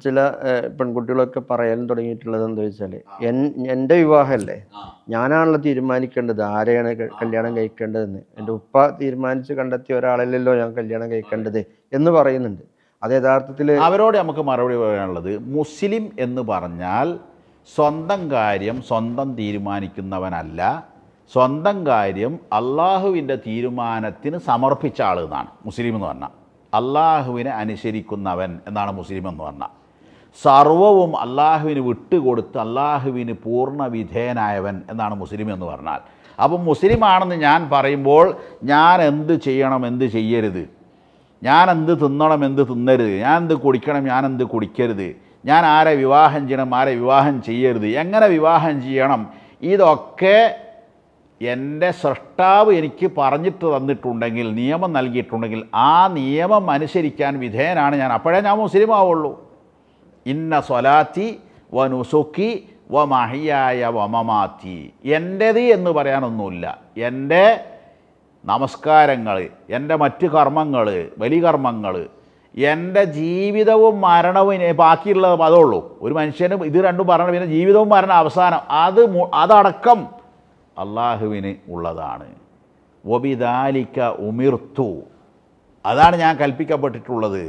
ചില പെൺകുട്ടികളൊക്കെ പറയാൻ തുടങ്ങിയിട്ടുള്ളത് എന്താ വെച്ചാൽ എൻ്റെ വിവാഹമല്ലേ, ഞാനാണല്ലോ തീരുമാനിക്കേണ്ടത് ആരെയാണ് കല്യാണം കഴിക്കേണ്ടതെന്ന്. എൻ്റെ ഉപ്പ തീരുമാനിച്ച് കണ്ടെത്തിയ ഒരാളല്ലല്ലോ ഞാൻ കല്യാണം കഴിക്കേണ്ടത് എന്ന് പറയുന്നുണ്ട്. അത് യഥാർത്ഥത്തിൽ അവരോട് നമുക്ക് മറുപടി പറയാനുള്ളത്, മുസ്ലിം എന്ന് പറഞ്ഞാൽ സ്വന്തം കാര്യം സ്വന്തം തീരുമാനിക്കുന്നവനല്ല, സ്വന്തം കാര്യം അള്ളാഹുവിൻ്റെ തീരുമാനത്തിന് സമർപ്പിച്ച ആൾ എന്നാണ് മുസ്ലിം എന്ന് പറഞ്ഞാൽ. അള്ളാഹുവിനെ അനുസരിക്കുന്നവൻ എന്നാണ് മുസ്ലിം എന്ന് പറഞ്ഞാൽ. സർവവും അള്ളാഹുവിന് വിട്ടുകൊടുത്ത് അള്ളാഹുവിന് പൂർണ്ണ വിധേയനായവൻ എന്നാണ് മുസ്ലിം എന്ന് പറഞ്ഞാൽ. അപ്പം മുസ്ലിമാണെന്ന് ഞാൻ പറയുമ്പോൾ ഞാൻ എന്ത് ചെയ്യണം എന്ത് ചെയ്യരുത്, ഞാൻ എന്ത് തിന്നണം എന്ത് തിന്നരുത്, ഞാൻ എന്ത് കുടിക്കണം ഞാൻ എന്ത് കുടിക്കരുത്, ഞാൻ ആരെ വിവാഹം ചെയ്യണം ആരെ വിവാഹം ചെയ്യരുത്, എങ്ങനെ വിവാഹം ചെയ്യണം, ഇതൊക്കെ എൻ്റെ സൃഷ്ടാവ് എനിക്ക് പറഞ്ഞിട്ട് തന്നിട്ടുണ്ടെങ്കിൽ, നിയമം നൽകിയിട്ടുണ്ടെങ്കിൽ ആ നിയമം അനുസരിക്കാൻ വിധേയനാണ് ഞാൻ. അപ്പോഴേ ഞാൻ മുസ്ലിം ആവുള്ളൂ. ഇന്ന സ്വലാത്തി വ നുസുക്കി വ മഹിയായ വ മമാത്തി, എൻ്റേത് എന്ന് പറയാനൊന്നുമില്ല. എൻ്റെ നമസ്കാരങ്ങൾ, എൻ്റെ മറ്റ് കർമ്മങ്ങൾ, ബലികർമ്മങ്ങൾ, എൻ്റെ ജീവിതവും മരണവും ബാക്കിയുള്ളത് അതുള്ളൂ. ഒരു മനുഷ്യന് ഇത് രണ്ടും പറയണം. പിന്നെ ജീവിതവും മരണം അവസാനം അതടക്കം അള്ളാഹുവിന് ഉള്ളതാണ്. വബിദാലിക ഉമിർത്തു, അതാണ് ഞാൻ കൽപ്പിക്കപ്പെട്ടിട്ടുള്ളത്.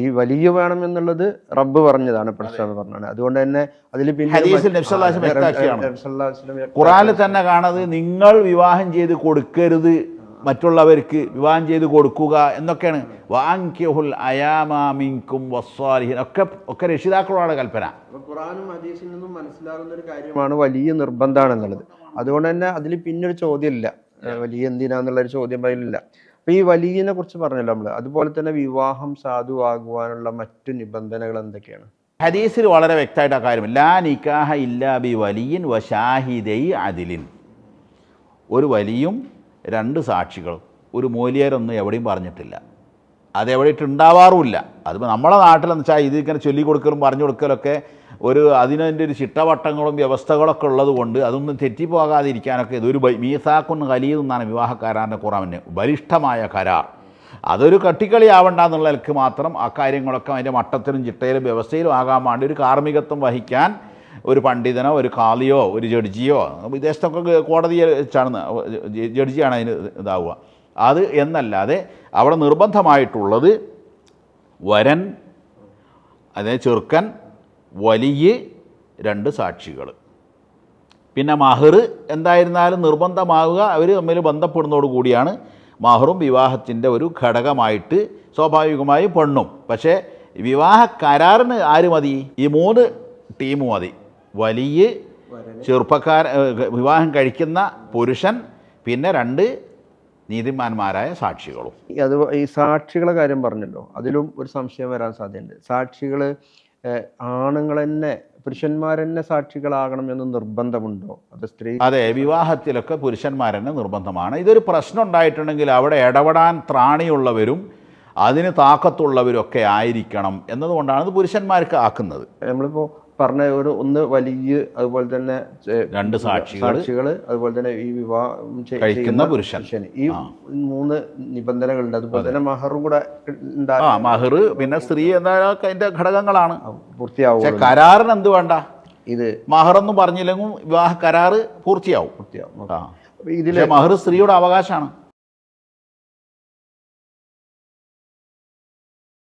ഈ വലിയ വേണം എന്നുള്ളത് റബ്ബ് പറഞ്ഞതാണ്, പ്രശ്നം പറഞ്ഞാണ്. അതുകൊണ്ട് തന്നെ അതിൽ ഹദീസിൽ നബി സല്ലല്ലാഹു അലൈഹി വസല്ലം വ്യക്തമാക്കിയാണ്. ഖുർആനിൽ തന്നെ കാണുന്നത് നിങ്ങൾ വിവാഹം ചെയ്ത് കൊടുക്കരുത്, മറ്റുള്ളവർക്ക് വിവാഹം ചെയ്ത് കൊടുക്കുക എന്നൊക്കെയാണ്. വാൻകിഹുൽ അയാമാ മിൻകും വസ്സാലിഹീൻ ഒക്കെ രക്ഷിതാക്കളോടാണ് കൽപ്പന. ഖുർആനും ഹദീസിൽ നിന്നും മനസ്സിലാകുന്ന ഒരു കാര്യമാണ് വലിയ നിർബന്ധമാണെന്നുള്ളത്. അതുകൊണ്ട് തന്നെ അതിൽ പിന്നൊരു ചോദ്യമില്ല, വലിയ എന്തിനാന്നുള്ളൊരു ചോദ്യം അതിലില്ല. അപ്പൊ ഈ വലിയനെ കുറിച്ച് പറഞ്ഞല്ലോ നമ്മൾ. അതുപോലെ തന്നെ വിവാഹം സാധുവാകുവാനുള്ള മറ്റു നിബന്ധനകൾ എന്തൊക്കെയാണ്? ഹദീസിൽ വളരെ വ്യക്തമായിട്ട് ആ കാര്യം, ലാ നിക്കാഹ ഇല്ലാ ബി വലിയിൻ വശാഹിദൈ അദിലിൻ, ഒരു വലിയും രണ്ട് സാക്ഷികളും. ഒരു മൂല്യരൊന്നും എവിടെയും പറഞ്ഞിട്ടില്ല, അതെവിടെയിട്ട് ഉണ്ടാവാറുമില്ല. അതിപ്പോൾ നമ്മളെ നാട്ടിലെന്ന് വെച്ചാൽ ഇത് ഇങ്ങനെ ചൊല്ലിക്കൊടുക്കലും പറഞ്ഞു കൊടുക്കലൊക്കെ അതിനതിൻ്റെ ഒരു ചിട്ടവട്ടങ്ങളും വ്യവസ്ഥകളൊക്കെ ഉള്ളത് കൊണ്ട് അതൊന്നും തെറ്റിപ്പോകാതിരിക്കാനൊക്കെ ഇതൊരു മീസാക്കുൻ ഖലീദ് എന്നാണ് വിവാഹ കരാറിൻ്റെ ഖുർആനിന്, ബലിഷ്ഠമായ കരാർ. അതൊരു കട്ടിക്കളി ആവണ്ട എന്നുള്ള നിലക്ക് മാത്രം ആ കാര്യങ്ങളൊക്കെ അതിൻ്റെ മട്ടത്തിലും ചിട്ടയിലും വ്യവസ്ഥയിലും ആകാൻ വേണ്ടി ഒരു കാർമ്മികത്വം വഹിക്കാൻ ഒരു പണ്ഡിതനോ ഒരു ഖാദിയോ ഒരു ജഡ്ജിയോ, വിദേശത്തൊക്കെ കോടതി വെച്ചാണ് ജഡ്ജിയാണ് അതിന് ഇതാവുക. അത് എന്നല്ലാതെ അവിടെ നിർബന്ധമായിട്ടുള്ളത് വരൻ, അതായത് ചെറുക്കൻ, വലിയ രണ്ട് സാക്ഷികൾ. പിന്നെ മഹർ എന്തായിരുന്നാലും നിർബന്ധമാവുക അവർ തമ്മിൽ ബന്ധപ്പെടുന്നതോടു കൂടിയാണ് മഹറും വിവാഹത്തിൻ്റെ ഒരു ഘടകമായിട്ട് സ്വാഭാവികമായും പെണ്ണും. പക്ഷേ വിവാഹ കരാറിന് ആര് മതി? ഈ മൂന്ന് ടീം മതി. വലിയ വിവാഹം കഴിക്കുന്ന പുരുഷൻ, പിന്നെ രണ്ട് നീതിമാന്മാരായ സാക്ഷികളും. അത് ഈ സാക്ഷികളെ കാര്യം പറഞ്ഞല്ലോ, അതിലും ഒരു സംശയം വരാൻ സാധ്യതയുണ്ട്. സാക്ഷികൾ ആണുങ്ങൾ തന്നെ, പുരുഷന്മാർ തന്നെ സാക്ഷികളാകണം എന്ന് നിർബന്ധമുണ്ടോ? അത് സ്ത്രീ? അതെ, വിവാഹത്തിലൊക്കെ പുരുഷന്മാർ തന്നെ നിർബന്ധമാണ്. ഇതൊരു പ്രശ്നം ഉണ്ടായിട്ടുണ്ടെങ്കിൽ അവിടെ ഇടപെടാൻ ത്രാണിയുള്ളവരും അതിന് താക്കത്തുള്ളവരും ഒക്കെ ആയിരിക്കണം എന്നതുകൊണ്ടാണ് ഇത് പുരുഷന്മാർക്ക് ആക്കുന്നത്. നമ്മളിപ്പോൾ പറഞ്ഞ ഒന്ന് വലിയ, അതുപോലെ തന്നെ രണ്ട് സാക്ഷികൾ, അതുപോലെ തന്നെ ഈ വിവാഹം കഴിക്കുന്ന പുരുഷൻ, ഈ മൂന്ന് നിബന്ധനകളുണ്ട്. അതുപോലെ തന്നെ മഹറും കൂടെ മഹർ, പിന്നെ സ്ത്രീ എന്നൊക്കെ അതിന്റെ ഘടകങ്ങളാണ്. പൂർത്തിയാവും. പക്ഷെ കരാറിന് എന്ത് വേണ്ട, ഇത് മഹറൊന്നും പറഞ്ഞില്ലെങ്കിൽ വിവാഹ കരാറ് പൂർത്തിയാവും. ഇതിലെ മഹർ സ്ത്രീയുടെ അവകാശമാണ്.